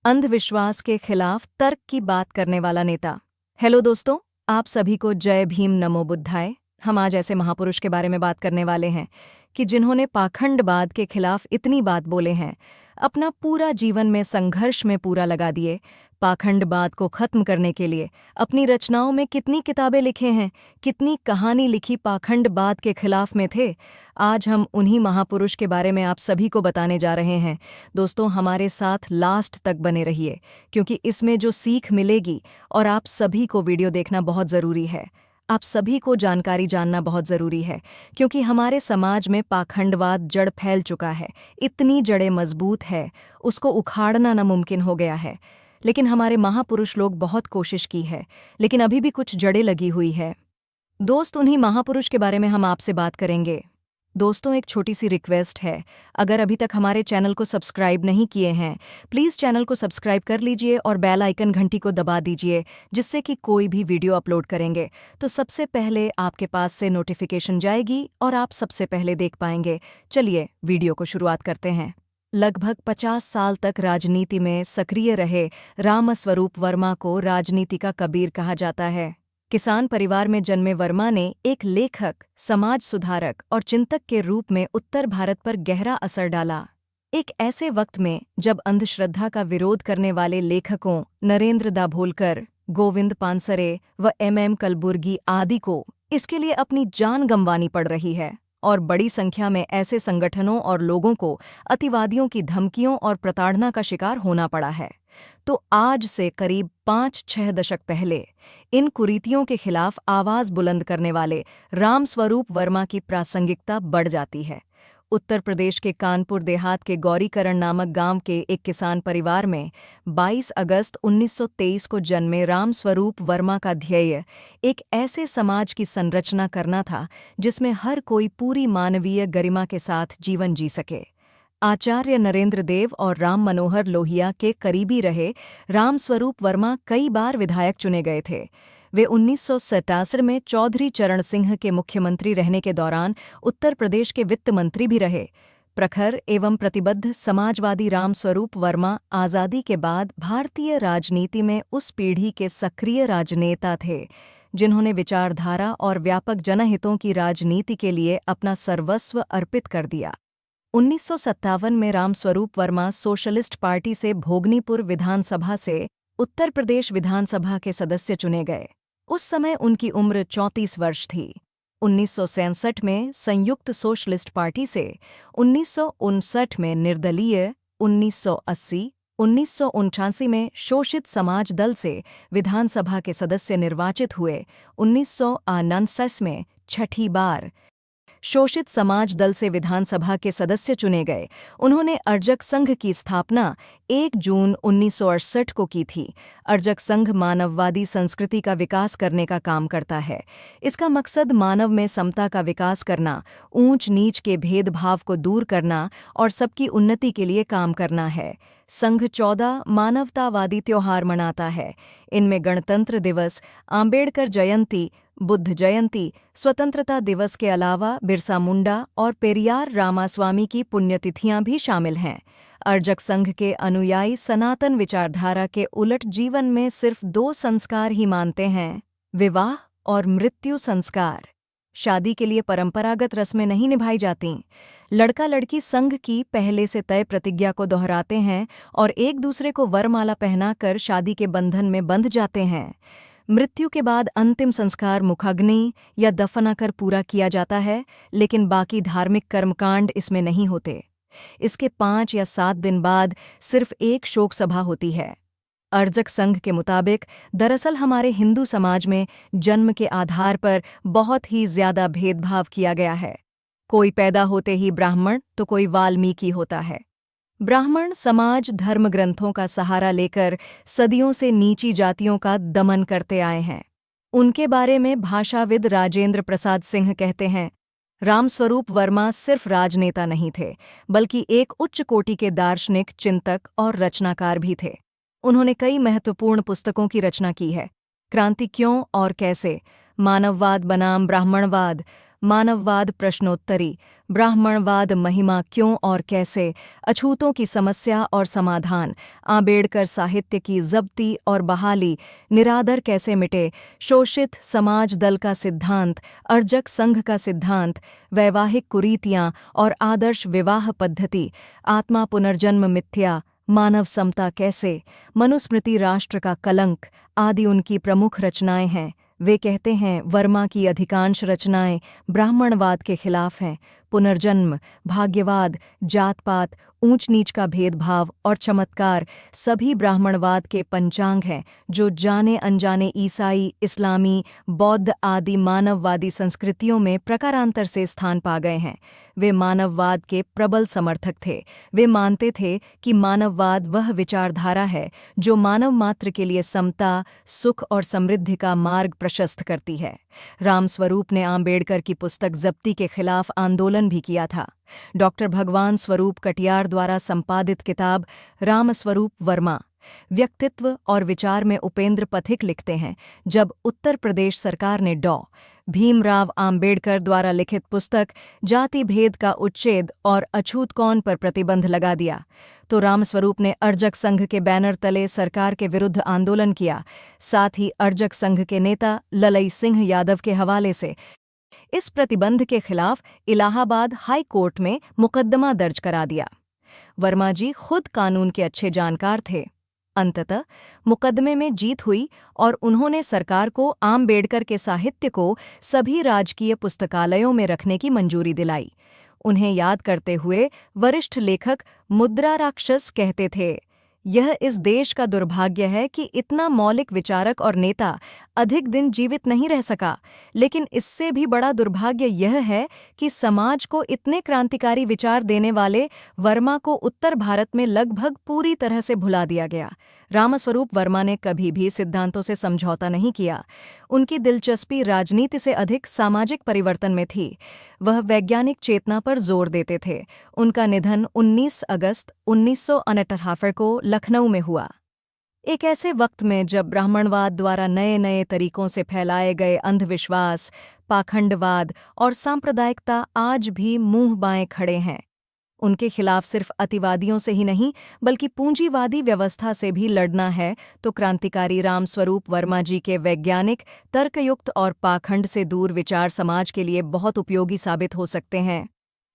अंधविश्वास के खिलाफ तर्क की बात करने वाला नेता। हेलो दोस्तों, आप सभी को जय भीम नमो बुद्धाय। हम आज ऐसे महापुरुष के बारे में बात करने वाले हैं कि जिन्होंने पाखंडवाद के खिलाफ इतनी बात बोले हैं, अपना पूरा जीवन में संघर्ष में पूरा लगा दिए। पाखंडवाद को खत्म करने के लिए अपनी रचनाओं में कितनी किताबें लिखे हैं, कितनी कहानी लिखी पाखंडवाद के खिलाफ में थे। आज हम उन्हीं महापुरुष के बारे में आप सभी को बताने जा रहे हैं। दोस्तों, हमारे साथ लास्ट तक बने रहिए, क्योंकि इसमें जो सीख मिलेगी और आप सभी को वीडियो देखना बहुत ज़रूरी है। आप सभी को जानकारी जानना बहुत ज़रूरी है, क्योंकि हमारे समाज में पाखंडवाद जड़ फैल चुका है। इतनी जड़ें मजबूत है, उसको उखाड़ना नामुमकिन हो गया है। लेकिन हमारे महापुरुष लोग बहुत कोशिश की है, लेकिन अभी भी कुछ जड़ें लगी हुई है। दोस्त, उन्हीं महापुरुष के बारे में हम आपसे बात करेंगे। दोस्तों, एक छोटी सी रिक्वेस्ट है, अगर अभी तक हमारे चैनल को सब्सक्राइब नहीं किए हैं, प्लीज़ चैनल को सब्सक्राइब कर लीजिए और बेल आइकन घंटी को दबा दीजिए, जिससे कि कोई भी वीडियो अपलोड करेंगे तो सबसे पहले आपके पास से नोटिफिकेशन जाएगी और आप सबसे पहले देख पाएंगे। चलिए वीडियो को शुरुआत करते हैं। लगभग 50 साल तक राजनीति में सक्रिय रहे रामस्वरूप वर्मा को राजनीति का कबीर कहा जाता है। किसान परिवार में जन्मे वर्मा ने एक लेखक, समाज सुधारक और चिंतक के रूप में उत्तर भारत पर गहरा असर डाला। एक ऐसे वक्त में जब अंधश्रद्धा का विरोध करने वाले लेखकों नरेंद्र दाभोलकर, गोविंद पानसरे व एम कलबुर्गी आदि को इसके लिए अपनी जान गंवानी पड़ रही है, और बड़ी संख्या में ऐसे संगठनों और लोगों को अतिवादियों की धमकियों और प्रताड़ना का शिकार होना पड़ा है, तो आज से करीब 5-6 दशक पहले इन कुरीतियों के खिलाफ आवाज बुलंद करने वाले रामस्वरूप वर्मा की प्रासंगिकता बढ़ जाती है। उत्तर प्रदेश के कानपुर देहात के गौरीकरण नामक गांव के एक किसान परिवार में 22 अगस्त 1923 को जन्मे रामस्वरूप वर्मा का ध्येय एक ऐसे समाज की संरचना करना था जिसमें हर कोई पूरी मानवीय गरिमा के साथ जीवन जी सके। आचार्य नरेंद्र देव और राम मनोहर लोहिया के करीबी रहे रामस्वरूप वर्मा कई बार विधायक चुने गए थे। वे 1967 में चौधरी चरण सिंह के मुख्यमंत्री रहने के दौरान उत्तर प्रदेश के वित्त मंत्री भी रहे। प्रखर एवं प्रतिबद्ध समाजवादी रामस्वरूप वर्मा आज़ादी के बाद भारतीय राजनीति में उस पीढ़ी के सक्रिय राजनेता थे जिन्होंने विचारधारा और व्यापक जनहितों की राजनीति के लिए अपना सर्वस्व अर्पित कर दिया। 1957 में रामस्वरूप वर्मा सोशलिस्ट पार्टी से भोगनीपुर विधानसभा से उत्तर प्रदेश विधानसभा के सदस्य चुने गए। उस समय उनकी उम्र 34 वर्ष थी। 1967 में संयुक्त सोशलिस्ट पार्टी से, 1959 में निर्दलीय, 1980, 1989 में शोषित समाज दल से विधानसभा के सदस्य निर्वाचित हुए। 1949 में छठी बार शोषित समाज दल से विधानसभा के सदस्य चुने गए। उन्होंने अर्जक संघ की स्थापना 1 जून 1968 को की थी। अर्जक संघ मानववादी संस्कृति का विकास करने का काम करता है। इसका मकसद मानव में समता का विकास करना, ऊंच नीच के भेदभाव को दूर करना और सबकी उन्नति के लिए काम करना है। संघ 14 मानवतावादी त्योहार मनाता है। इनमें गणतंत्र दिवस, आम्बेडकर जयंती, बुद्ध जयंती, स्वतंत्रता दिवस के अलावा बिरसा मुंडा और पेरियार रामास्वामी की पुण्यतिथियां भी शामिल हैं। अर्जक संघ के अनुयायी सनातन विचारधारा के उलट जीवन में सिर्फ 2 संस्कार ही मानते हैं, विवाह और मृत्यु संस्कार। शादी के लिए परंपरागत रस्में नहीं निभाई जातीं। लड़का लड़की संघ की पहले से तय प्रतिज्ञा को दोहराते हैं और एक दूसरे को वरमाला पहनाकर शादी के बंधन में बंध जाते हैं। मृत्यु के बाद अंतिम संस्कार मुखाग्नि या दफनाकर पूरा किया जाता है, लेकिन बाकी धार्मिक कर्मकांड इसमें नहीं होते। इसके 5 या 7 दिन बाद सिर्फ एक शोक सभा होती है। अर्जक संघ के मुताबिक दरअसल हमारे हिंदू समाज में जन्म के आधार पर बहुत ही ज्यादा भेदभाव किया गया है। कोई पैदा होते ही ब्राह्मण तो कोई वाल्मीकि होता है। ब्राह्मण समाज धर्म ग्रंथों का सहारा लेकर सदियों से नीची जातियों का दमन करते आए हैं। उनके बारे में भाषाविद राजेंद्र प्रसाद सिंह कहते हैं, रामस्वरूप वर्मा सिर्फ राजनेता नहीं थे, बल्कि एक उच्च कोटि के दार्शनिक, चिंतक और रचनाकार भी थे। उन्होंने कई महत्वपूर्ण पुस्तकों की रचना की है। क्रांति क्यों और कैसे, मानववाद बनाम ब्राह्मणवाद, मानववाद प्रश्नोत्तरी, ब्राह्मणवाद महिमा क्यों और कैसे, अछूतों की समस्या और समाधान, आंबेडकर साहित्य की जब्ती और बहाली, निरादर कैसे मिटे, शोषित समाज दल का सिद्धांत, अर्जक संघ का सिद्धांत, वैवाहिक कुरीतियां और आदर्श विवाह पद्धति, आत्मा पुनर्जन्म मिथ्या, मानव समता कैसे, मनुस्मृति राष्ट्र का कलंक आदि उनकी प्रमुख रचनाएं हैं। वे कहते हैं वर्मा की अधिकांश रचनाएं ब्राह्मणवाद के खिलाफ हैं। पुनर्जन्म, भाग्यवाद, जात पात, ऊंच नीच का भेदभाव और चमत्कार सभी ब्राह्मणवाद के पंचांग हैं जो जाने अनजाने ईसाई, इस्लामी, बौद्ध आदि मानववादी संस्कृतियों में प्रकारांतर से स्थान पा गए हैं। वे मानववाद के प्रबल समर्थक थे। वे मानते थे कि मानववाद वह विचारधारा है जो मानव मात्र के लिए समता, सुख और समृद्धि का मार्ग प्रशस्त करती है। रामस्वरूप ने आंबेडकर की पुस्तक जब्ती के खिलाफ आंदोलन भी किया था। डॉक्टर भगवान स्वरूप कटियार द्वारा संपादित किताब रामस्वरूप वर्मा व्यक्तित्व और विचार में उपेंद्र पथिक लिखते हैं, जब उत्तर प्रदेश सरकार ने डॉ. भीमराव आंबेडकर द्वारा लिखित पुस्तक जाति भेद का उच्छेद और अछूत कौन पर प्रतिबंध लगा दिया, तो रामस्वरूप ने अर्जक संघ के बैनर तले सरकार के विरुद्ध आंदोलन किया। साथ ही अर्जक संघ के नेता ललई सिंह यादव के हवाले से इस प्रतिबंध के खिलाफ इलाहाबाद हाई कोर्ट में मुकदमा दर्ज करा दिया। वर्मा जी खुद कानून के अच्छे जानकार थे। अंततः मुकदमे में जीत हुई और उन्होंने सरकार को आंबेडकर के साहित्य को सभी राजकीय पुस्तकालयों में रखने की मंजूरी दिलाई। उन्हें याद करते हुए वरिष्ठ लेखक मुद्रा राक्षस कहते थे, यह इस देश का दुर्भाग्य है कि इतना मौलिक विचारक और नेता अधिक दिन जीवित नहीं रह सका, लेकिन इससे भी बड़ा दुर्भाग्य यह है कि समाज को इतने क्रांतिकारी विचार देने वाले वर्मा को उत्तर भारत में लगभग पूरी तरह से भुला दिया गया। रामस्वरूप वर्मा ने कभी भी सिद्धांतों से समझौता नहीं किया। उनकी दिलचस्पी राजनीति से अधिक सामाजिक परिवर्तन में थी। वह वैज्ञानिक चेतना पर जोर देते थे। उनका निधन 19 अगस्त 1949 को लखनऊ में हुआ। एक ऐसे वक्त में जब ब्राह्मणवाद द्वारा नए नए तरीकों से फैलाए गए अंधविश्वास, पाखंडवाद और सांप्रदायिकता आज भी मुंह बाएं खड़े हैं। उनके खिलाफ सिर्फ अतिवादियों से ही नहीं बल्कि पूंजीवादी व्यवस्था से भी लड़ना है, तो क्रांतिकारी रामस्वरूप वर्मा जी के वैज्ञानिक, तर्कयुक्त और पाखंड से दूर विचार समाज के लिए बहुत उपयोगी साबित हो सकते हैं।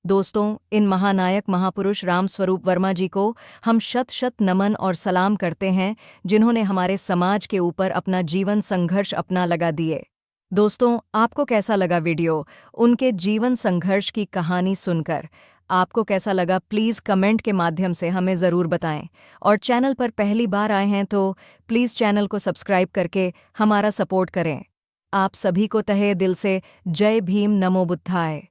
दोस्तों, इन महानायक महापुरुष रामस्वरूप वर्मा जी को हम शत शत नमन और सलाम करते हैं, जिन्होंने हमारे समाज के ऊपर अपना जीवन संघर्ष अपना लगा दिए। दोस्तों, आपको कैसा लगा वीडियो उनके जीवन संघर्ष की कहानी सुनकर? आपको कैसा लगा प्लीज़ कमेंट के माध्यम से हमें ज़रूर बताएं। और चैनल पर पहली बार आए हैं तो प्लीज़ चैनल को सब्सक्राइब करके हमारा सपोर्ट करें। आप सभी को तहे दिल से जय भीम नमो बुद्धाय।